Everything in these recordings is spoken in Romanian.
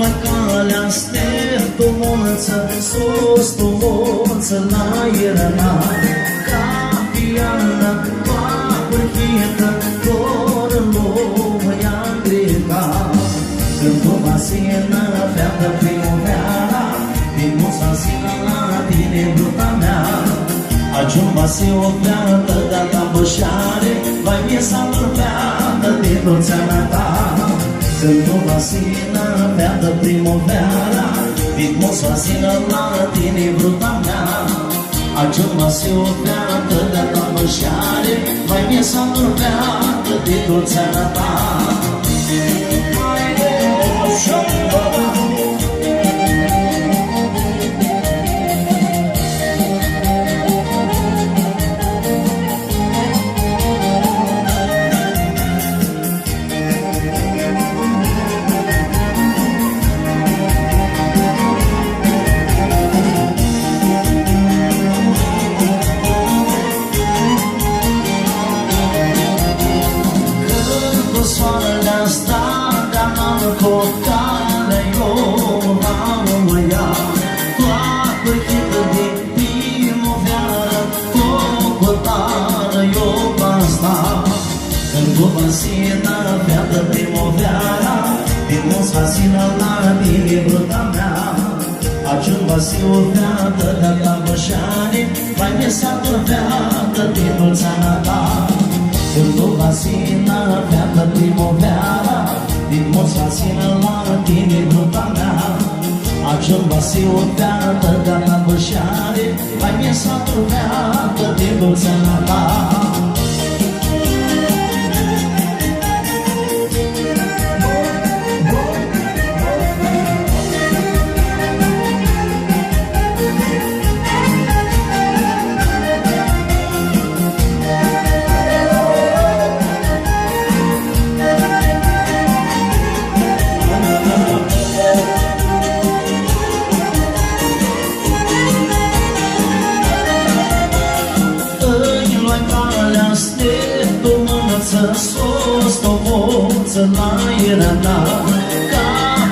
luat calea steptumonță, sus tumonță la ierna. Ca piană, papârchită, doar în lume i-a grecat. Când o basină feadă primăvera, din muța sină la tine bruta mea. Ajumba se o pleată de-a bășare, vai miesa mărpeată de dulceana ta. Când o basină feadă primăvera, din muța sină la tine bruta mea. Ajumba se o pleată de-a bășare, vai miesa mărpeată de dulceana ta. Basina, feadă primăvera, din basina la tine bruta mea. Ajumba se o feadă de-a bășare, vai miesa feadă din dulceana ta. Când o basina, feadă primăvera, din basina la tine bruta mea. Ajumba se o feadă de-a bășare, vai miesa feadă din dulceana ta. Sos tomonță la ierna. Ca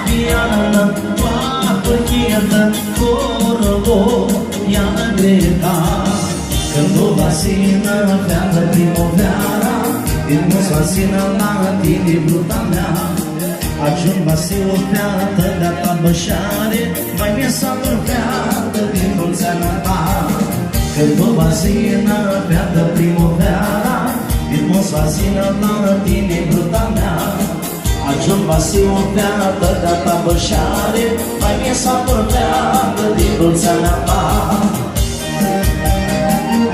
piană, papârchită, corolo i-a grecat. Când o basină feadă primăvera, din musasină la tine bruta mea. Ajumba se o feadă de-a bășare, mai miesa feadă din dulceana ta. Când o basină feadă primăvera, din musasină la tine bruta mea. Ajumba se o feadă de-a bășare, mai miesa feadă din dulceana ta.